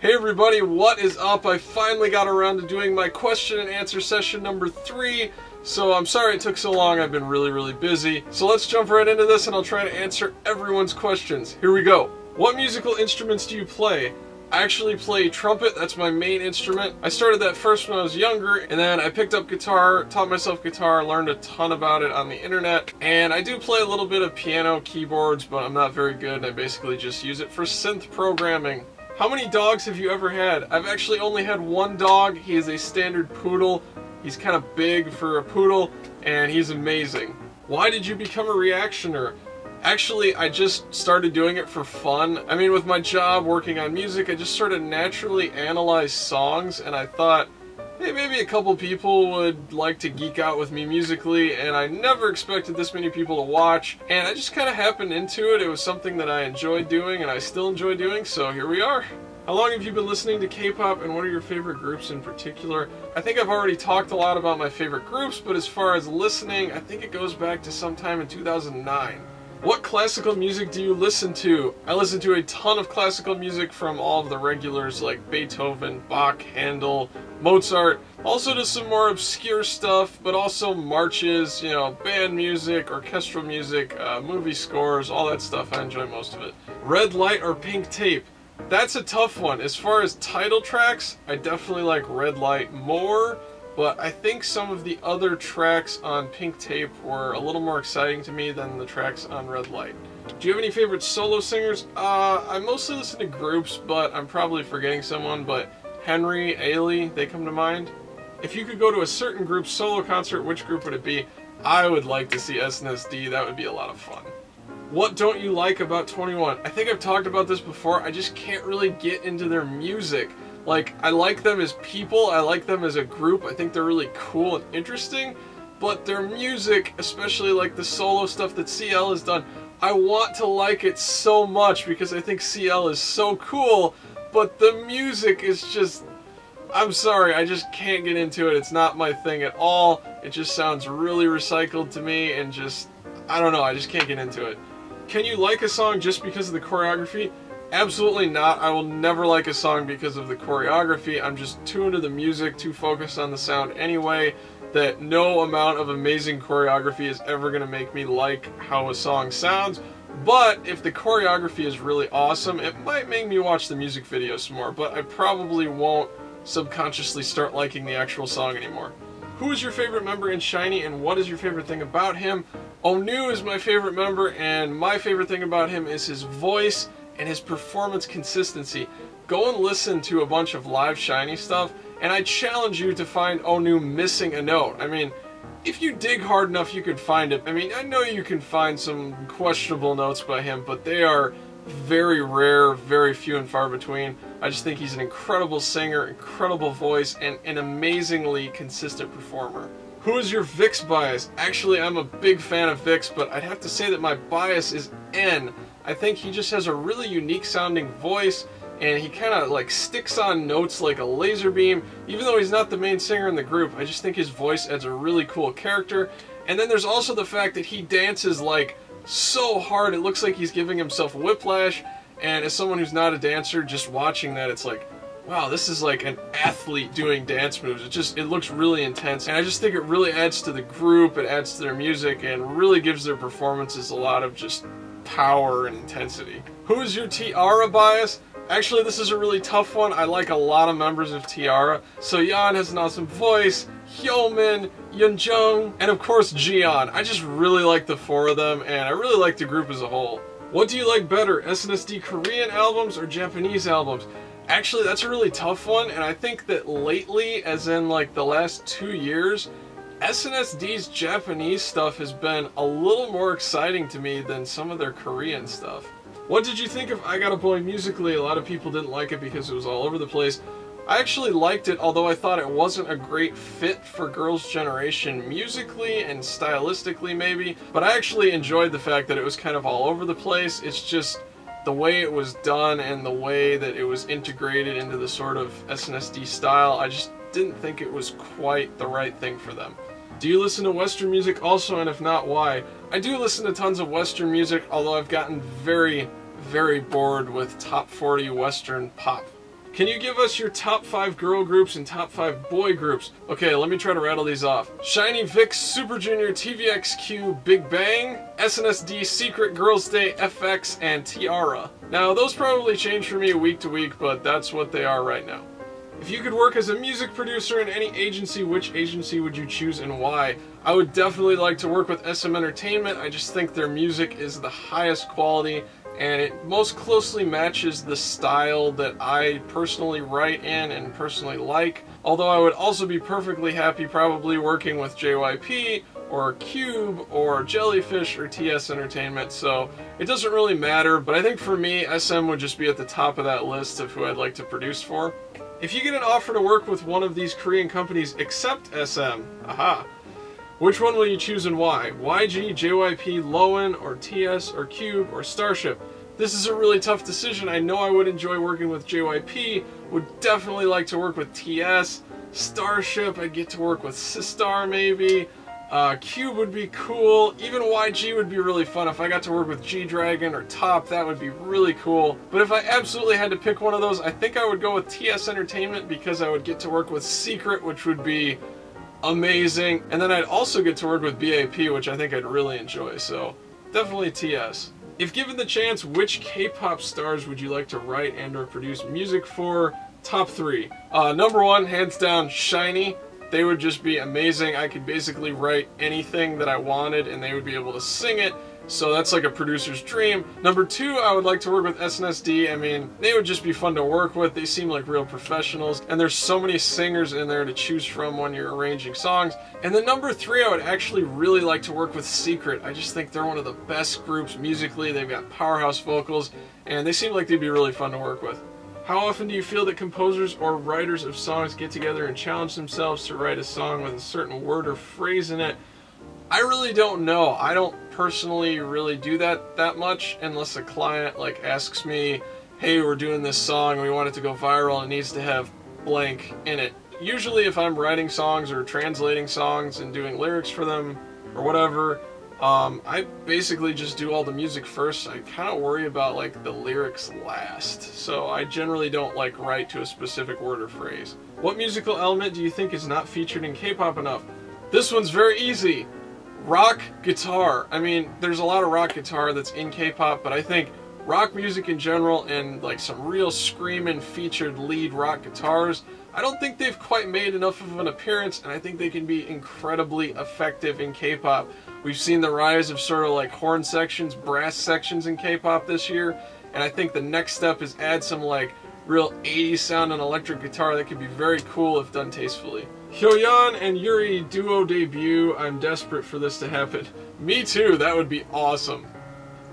Hey everybody, what is up? I finally got around to doing my question and answer session number 3. So I'm sorry it took so long, I've been really busy. So let's jump right into this and I'll try to answer everyone's questions. Here we go. What musical instruments do you play? I actually play trumpet, that's my main instrument. I started that first when I was younger, and then I picked up guitar, taught myself guitar, learned a ton about it on the internet. And I do play a little bit of piano, keyboards, but I'm not very good, and I basically just use it for synth programming. How many dogs have you ever had? I've actually only had one dog. He is a standard poodle. He's kind of big for a poodle, and he's amazing. Why did you become a reactioner? Actually, I just started doing it for fun. I mean, with my job working on music, I just sort of naturally analyze songs, and I thought, hey, maybe a couple people would like to geek out with me musically, and I never expected this many people to watch, and I just kind of happened into it. It was something that I enjoyed doing, and I still enjoy doing, so here we are. How long have you been listening to K-pop, and what are your favorite groups in particular? I think I've already talked a lot about my favorite groups, but as far as listening, I think it goes back to sometime in 2009. What classical music do you listen to? I listen to a ton of classical music from all of the regulars like Beethoven, Bach, Handel, Mozart. Also to some more obscure stuff, but also marches, you know, band music, orchestral music, movie scores, all that stuff. I enjoy most of it. Red Light or Pink Tape? That's a tough one. As far as title tracks, I definitely like Red Light more. But I think some of the other tracks on Pink Tape were a little more exciting to me than the tracks on Red Light. Do you have any favorite solo singers? I mostly listen to groups, but I'm probably forgetting someone, but Henry, Ailey, they come to mind. If you could go to a certain group's solo concert, which group would it be? I would like to see SNSD, that would be a lot of fun. What don't you like about 21? I think I've talked about this before, I just can't really get into their music. Like, I like them as people, I like them as a group, I think they're really cool and interesting, but their music, especially like the solo stuff that CL has done, I want to like it so much because I think CL is so cool, but the music is just, I'm sorry, I just can't get into it. It's not my thing at all. It just sounds really recycled to me and just, I don't know, I just can't get into it. Can you like a song just because of the choreography? Absolutely not. I will never like a song because of the choreography. I'm just too into the music, too focused on the sound anyway, that no amount of amazing choreography is ever going to make me like how a song sounds. But if the choreography is really awesome, it might make me watch the music video some more, but I probably won't subconsciously start liking the actual song anymore. Who is your favorite member in SHINee and what is your favorite thing about him? Onu is my favorite member, and my favorite thing about him is his voice and his performance consistency. Go and listen to a bunch of live SHINee stuff, and I challenge you to find Onu missing a note. I mean, if you dig hard enough, you could find it. I mean, I know you can find some questionable notes by him, but they are very rare, very few and far between. I just think he's an incredible singer, incredible voice, and an amazingly consistent performer. Who is your Vixx bias? Actually, I'm a big fan of Vixx, but I'd have to say that my bias is N. I think he just has a really unique sounding voice, and he kind of like sticks on notes like a laser beam. Even though he's not the main singer in the group, I just think his voice adds a really cool character. And then there's also the fact that he dances like so hard, it looks like he's giving himself whiplash, and as someone who's not a dancer, just watching that, it's like, wow, this is like an athlete doing dance moves. It looks really intense, and I just think it really adds to the group, it adds to their music, and really gives their performances a lot of just power and intensity. Who is your T-ara bias? Actually, this is a really tough one. I like a lot of members of T-ara. So Yeon has an awesome voice, Hyomin, Yeonjung, and of course Jiyeon. I just really like the 4 of them, and I really like the group as a whole. What do you like better, SNSD Korean albums or Japanese albums? Actually, that's a really tough one, and I think that lately, as in like the last 2 years, SNSD Japanese stuff has been a little more exciting to me than some of their Korean stuff. What did you think of I Got a Boy musically? A lot of people didn't like it because it was all over the place. I actually liked it, although I thought it wasn't a great fit for Girls' Generation musically and stylistically maybe, but I actually enjoyed the fact that it was kind of all over the place. It's just the way it was done and the way that it was integrated into the sort of SNSD style, I just didn't think it was quite the right thing for them. Do you listen to Western music also, and if not, why? I do listen to tons of Western music, although I've gotten very bored with top 40 Western pop. Can you give us your top 5 girl groups and top 5 boy groups? Okay, let me try to rattle these off. SHINee, Vixx, Super Junior, TVXQ, Big Bang, SNSD, Secret, Girls' Day, FX, and T-ara. Now, those probably change for me week to week, but that's what they are right now. If you could work as a music producer in any agency, which agency would you choose and why? I would definitely like to work with SM Entertainment. I just think their music is the highest quality and it most closely matches the style that I personally write in and personally like. Although I would also be perfectly happy probably working with JYP or Kpop or Jellyfish or TS Entertainment, so it doesn't really matter, but I think for me, SM would just be at the top of that list of who I'd like to produce for. If you get an offer to work with one of these Korean companies except SM, which one will you choose and why? YG, JYP, Lowen, or TS, or Kpop, or Starship? This is a really tough decision. I know I would enjoy working with JYP, would definitely like to work with TS, Starship, I'd get to work with Sistar maybe, Kpop would be cool, even YG would be really fun. If I got to work with G-Dragon or Top, that would be really cool. But if I absolutely had to pick one of those, I think I would go with TS Entertainment because I would get to work with Secret, which would be amazing. And then I'd also get to work with BAP, which I think I'd really enjoy, so definitely TS. If given the chance, which K-pop stars would you like to write and or produce music for? Top 3. Number 1, hands down, SHINee. They would just be amazing. I could basically write anything that I wanted and they would be able to sing it. So that's like a producer's dream. Number 2, I would like to work with SNSD. I mean, they would just be fun to work with. They seem like real professionals. And there's so many singers in there to choose from when you're arranging songs. And then number 3, I would actually really like to work with Secret. I just think they're one of the best groups musically. They've got powerhouse vocals and they seem like they'd be really fun to work with. How often do you feel that composers or writers of songs get together and challenge themselves to write a song with a certain word or phrase in it? I really don't know. I don't personally really do that much unless a client like asks me, hey, we're doing this song and we want it to go viral and it needs to have blank in it. Usually if I'm writing songs or translating songs and doing lyrics for them or whatever, I basically just do all the music first. I kind of worry about like the lyrics last. So I generally don't like write to a specific word or phrase. What musical element do you think is not featured in K-pop enough? This one's very easy. Rock guitar. I mean, there's a lot of rock guitar that's in K-pop, but I think rock music in general and like some real screaming featured lead rock guitars, I don't think they've quite made enough of an appearance, and I think they can be incredibly effective in K-pop. We've seen the rise of sort of like horn sections, brass sections in K-pop this year, and I think the next step is add some like real 80s sound and electric guitar that could be very cool if done tastefully. Hyoyeon and Yuri duo debut. I'm desperate for this to happen. Me too, that would be awesome.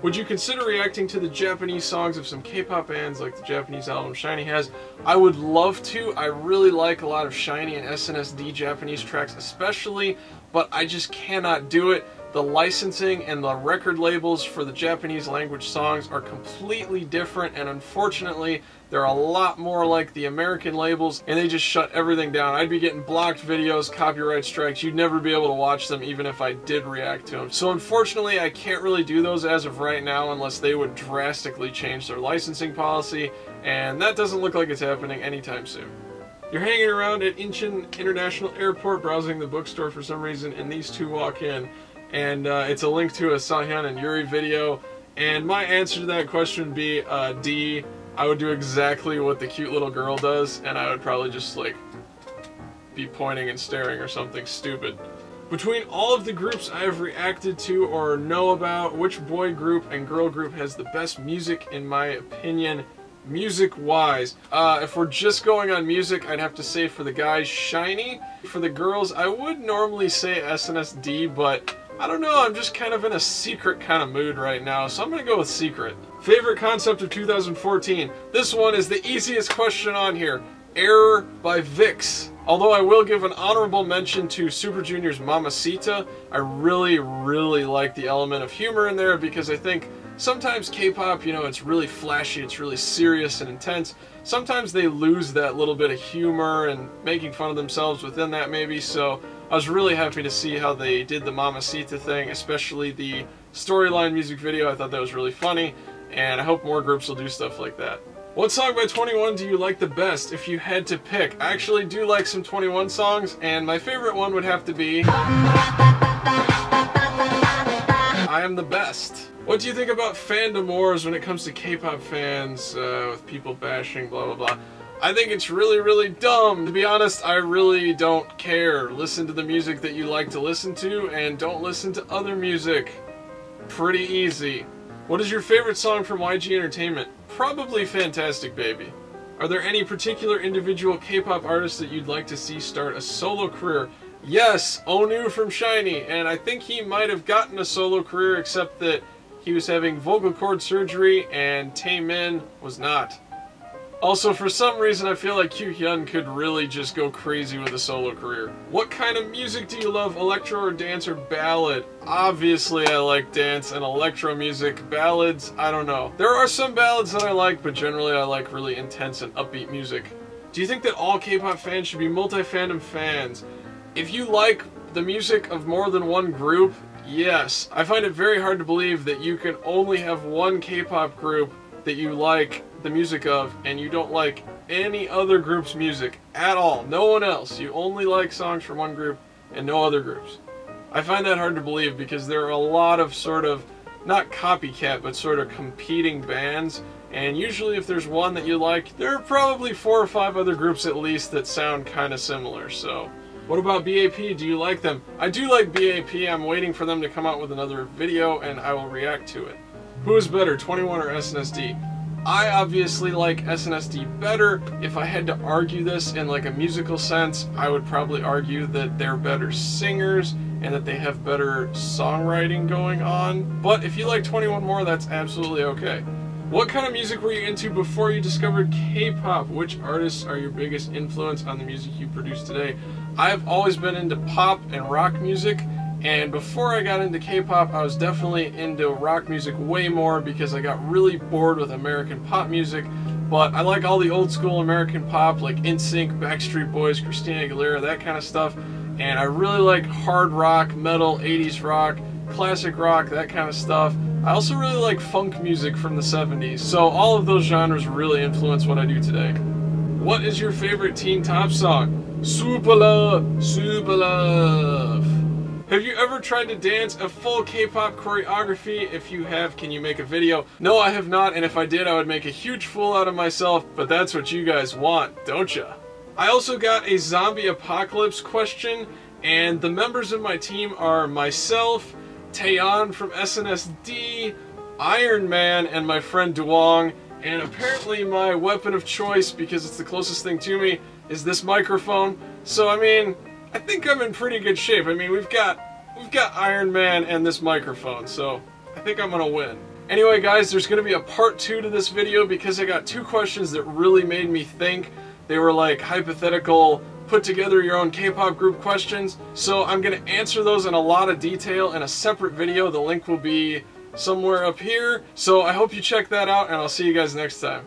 Would you consider reacting to the Japanese songs of some K-pop bands like the Japanese album SHINee has? I would love to. I really like a lot of SHINee and SNSD Japanese tracks especially, but I just cannot do it. The licensing and the record labels for the Japanese language songs are completely different, and unfortunately they're a lot more like the American labels and they just shut everything down. I'd be getting blocked videos, copyright strikes, you'd never be able to watch them even if I did react to them. So unfortunately I can't really do those as of right now unless they would drastically change their licensing policy, and that doesn't look like it's happening anytime soon. You're hanging around at Incheon International Airport browsing the bookstore for some reason, and these two walk in. And it's a link to a Sanghyun and Yuri video, and my answer to that question would be D. I would do exactly what the cute little girl does, and I would probably just like be pointing and staring or something stupid. Between all of the groups I have reacted to or know about, which boy group and girl group has the best music in my opinion, music-wise? If we're just going on music, I'd have to say for the guys, SHINee. For the girls, I would normally say SNSD, but I don't know, I'm just kind of in a Secret kind of mood right now, so I'm gonna go with Secret. Favorite concept of 2014? This one is the easiest question on here. Error by Vixx. Although I will give an honorable mention to Super Junior's Mamacita. I really like the element of humor in there because I think sometimes K-pop, you know, it's really flashy, it's really serious and intense. Sometimes they lose that little bit of humor and making fun of themselves within that maybe, so I was really happy to see how they did the Mamacita thing, especially the storyline music video. I thought that was really funny, and I hope more groups will do stuff like that. What song by 21 do you like the best if you had to pick? I actually do like some 21 songs, and my favorite one would have to be I Am the Best. What do you think about fandom wars when it comes to K-pop fans, with people bashing, blah blah blah? I think it's really, really dumb. To be honest, I really don't care. Listen to the music that you like to listen to, and don't listen to other music. Pretty easy. What is your favorite song from YG Entertainment? Probably Fantastic Baby. Are there any particular individual K-pop artists that you'd like to see start a solo career? Yes, Onu from SHINee, and I think he might have gotten a solo career, except that he was having vocal cord surgery and Taemin was not. Also, for some reason, I feel like Kyuhyun could really just go crazy with a solo career. What kind of music do you love, electro or dance or ballad? Obviously, I like dance and electro music. Ballads, I don't know. There are some ballads that I like, but generally I like really intense and upbeat music. Do you think that all K-pop fans should be multi-fandom fans? If you like the music of more than one group, yes. I find it very hard to believe that you can only have one K-pop group that you like the music of, and you don't like any other group's music at all. No one else. You only like songs from one group and no other groups. I find that hard to believe because there are a lot of sort of, not copycat, but sort of competing bands, and usually if there's one that you like, there are probably 4 or 5 other groups at least that sound kind of similar, so. What about BAP? Do you like them? I do like BAP. I'm waiting for them to come out with another video and I will react to it. Who is better, 21 or SNSD? I obviously like SNSD better. If I had to argue this in like a musical sense, I would probably argue that they're better singers and that they have better songwriting going on. But if you like 21 more, that's absolutely okay. What kind of music were you into before you discovered K-pop? Which artists are your biggest influence on the music you produce today? I've always been into pop and rock music. And before I got into K-pop, I was definitely into rock music way more because I got really bored with American pop music. But I like all the old school American pop, like NSYNC, Backstreet Boys, Christina Aguilera, that kind of stuff. And I really like hard rock, metal, 80s rock, classic rock, that kind of stuff. I also really like funk music from the 70s. So all of those genres really influence what I do today. What is your favorite teen top song? Super Love, Super Love. Have you ever tried to dance a full K-pop choreography? If you have, can you make a video? No, I have not, and if I did, I would make a huge fool out of myself, but that's what you guys want, don't ya? I also got a zombie apocalypse question, and the members of my team are myself, Taeyeon from SNSD, Iron Man, and my friend Duong, and apparently my weapon of choice, because it's the closest thing to me, is this microphone. So, I mean, I think I'm in pretty good shape. I mean, we've got Iron Man and this microphone, so I think I'm gonna win. Anyway, guys, there's gonna be a part 2 to this video because I got 2 questions that really made me think. They were like hypothetical, put together your own K-pop group questions. So I'm gonna answer those in a lot of detail in a separate video. The link will be somewhere up here. So I hope you check that out, and I'll see you guys next time.